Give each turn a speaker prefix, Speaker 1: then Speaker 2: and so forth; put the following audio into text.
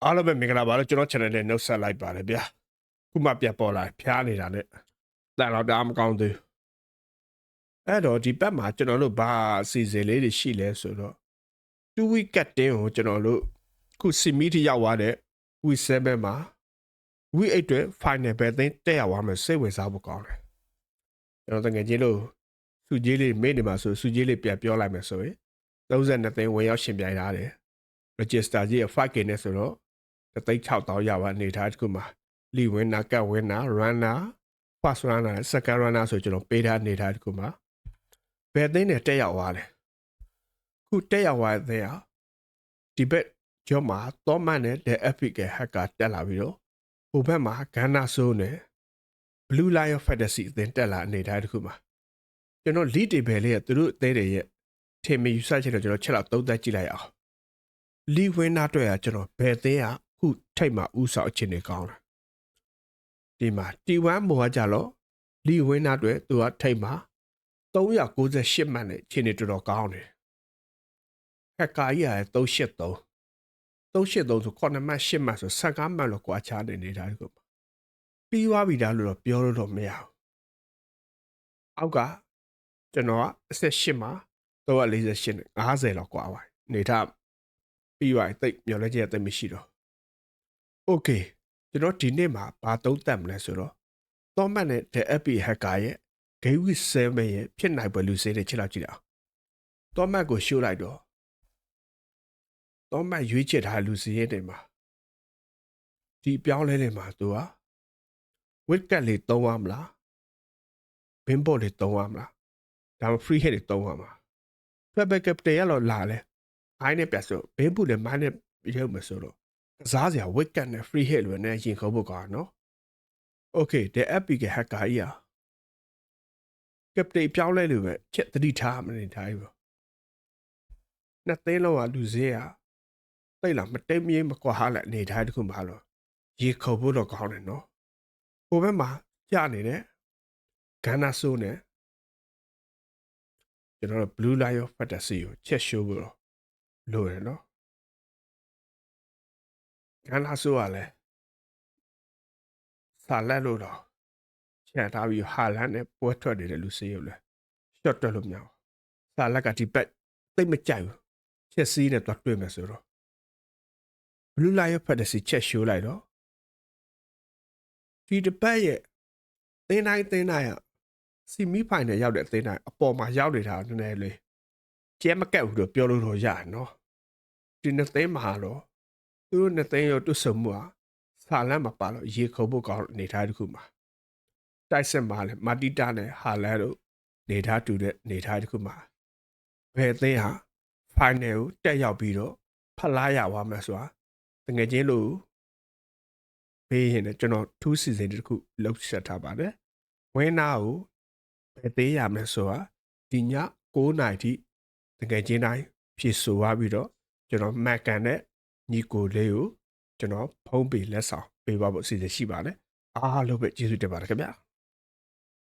Speaker 1: အားလုံးပဲမင်္ဂလာပါလို့ကျွန်တော် channel နဲ့နှုတ်ဆက်လိုက်ပါတယ်ဗျာခုမှပြတ်ပေါ်လာဖျားနေတာနဲ့တန်တော့တအားမကောင်းသေးဘူးအဲ့တော့ဒီဘက်မှာကျွန်တော်တို့ဘာအစီအစဉ်လေးတွေရှိလဲဆိုတော့2 week cutting ကိုကျွန်တော်တို့ခုစီမီထိရောက်သွားတဲ့ week 7မှာ week 8အတွက် final ပဲသိတက်ရောက်သွားမယ်စိတ်ဝင်စားဖို့ကောင်းတယ်ကျွန်တော်တကယ်ကြီးလို့စုကြီးလေးမေ့နေမှာဆိုစုကြီးလေးပြန်ပြောလိုက်မယ်ဆိုရင်32သိန်းဝင်ရောက်ရှင်ပြိုင်ထားတယ် register ကြီး 5k နဲ့ဆိုတော့3,600ရပါနေထားတခုမှာလီဝင်းနာကတ်ဝင်းနာ runner first runner second runner ဆိုကျွန်တော်ပေးထားနေထားတခုမှာဘယ်သိန်းနဲ့တက်ရောက်သွားလဲခုတက်ရောက်သွားတဲ့ဟာဒီဘက်ကျော်မှာတော့မှန်တဲ့ the epic hacker တက်လာပြီးတော့ဟိုဘက်မှာဂန်နာဆိုးနဲ့ blue lion fantasy အသင်းတက်လာနေထားတခုမှာကျွန်တော် lead table လေးကသူတို့အသေးတွေရဲ့ထင်မြင်ယူဆချက်တော့ကျွန်တော်ချက်လောက်သုံးသပ်ကြည့်လိုက်အောင်လီဝင်းနာတွေ့ရကျွန်တော်ဘယ်သိန်းကခုထိတ်မှာဥဆောင်အခြေအနေကောင်းလားဒီမှာ T1 မောကကြတော့လီဝင်းနာတွေသူကထိတ်မှာ398မှတ်နဲ့အခြေအနေတော်တော်ကောင်းတယ်ဟက်ကာကြီးက383ဆို9မှတ်10မှတ်ဆို15မှတ်လို့ကွာချနေနေတာဒီကိုပြီးသွားပြီလားလို့တော့ပြောလို့တော့မရဘူးအောက်ကကျွန်တော်ကအဆက်8မှာ348နဲ့50လောက်ကွာပါနေထားပြီးသွားတိတ်မျောလဲချက်တိတ်မရှိတော့โอเคကျွန်တော်ဒီနေ့မှာဘာသုံးသပ်မလဲဆိုတော့သောမတ်နဲ့ the epic hacker ရဲ့ game week 7ရဲ့ဖြစ်နိုင်ပွဲလူစင်းတွေချက်လောက်ကြည့်အောင်သောမတ်ကိုရှိုးလိုက်တော့သောမတ်ရွေးချယ်ထားလူစင်းရဲ့တွေမှာဒီပြောင်းလဲနေမှာသူက wicket လေးသုံးရမလား bin ball လေးသုံးရမလားဒါမှ free hit တွေသုံးရမှာ travel captain ရတော့လာလဲအိုင်းနဲ့ပြတ်ဆို bin ball နဲ့မိုင်းနဲ့ရုပ်မဆိုတော့ကစားစရာ wicket နဲ့ free hit လို့နဲ့ရင်ခုံးဖို့ကောင်းနော် okay the epic hacker ကြီးอ่ะ captain ပြောင်းလဲလို့ပဲချက်သတိထားမနေထားဘူးနှစ်သိန်းလုံးကလူစည်းอ่ะတိတ်လာမတိတ်မြေးမကွာဟာလည်းအနေထားတခုမှလို့ရေခုံဖို့တော့ကောင်းတယ်နော်ဟိုဘက်မှာကြာနေတဲ့ဂန်နာဆိုးနဲ့ကျွန်တော်တို့ blue lion fantasy ကိုချက်ရှိုးဖို့တော့လိုတယ်နော်ဂန်နာဆိုးကလည်းစာလက်လို့တော့ချက်ထားပြီးဟာလန်နဲ့ပွဲထွက်နေတဲ့လူစည်းရုပ်လဲ shot တက်လို့မရဘူးစာလက်ကဒီဘက်တိတ်မကြိုက်ဘူးချက်စီးနဲ့တော့တွေ့မယ်ဆိုတော့ blue lion fantasy ချက်ရှိုးလိုက်တော့ဒီတစ်ပတ်ရဲ့သင်းတိုင်းอ่ะစီမီဖိုင်နယ်ရောက်တဲ့အသင်းတိုင်းအပေါ်မှာရောက်နေတာနည်းနည်းလေးကျဲမကက်ဘူးတော့ပြောလို့တော့ရတယ်နော်ဒီနှစ်သိန်းမှာတော့သူတို့နှစ်သိန်းရောတွတ်ဆုံမှုอ่ะစာလန်မှာပါလို့ရေခုံဖို့ကောင်းနေထားတခုမှာတိုက်စစ်မှာလဲမာတီတာနဲ့ဟာလန်တို့နေထားတူတဲ့နေထားတခုမှာဘယ်သိန်းဟာဖိုင်နယ်ကိုတက်ရောက်ပြီးတော့ဖလားရသွားမှာဆိုတာတကယ်ချင်းလို့ဘေးရင်လည်းကျွန်တော်ထူးစီစဉ်တခုလှုပ်ဆက်ထားပါတယ်ဝင်းနာကိုဘယ်သေးရမလဲဆိုတာဒီည9:00နာရီထိတကယ်ချင်းတိုင်းဖြည့်ဆိုသွားပြီးတော့ကျွန်တော်မက်ကန်နဲ့ညီကိုလေးကိုကျွန်တော်ဖုံးပေးလက်ဆောင်ပေးပါဖို့အစီအစဉ်ရှိပါတယ်အားလုံးပဲကျေးဇူးတင်ပါတယ်ခင်ဗျာ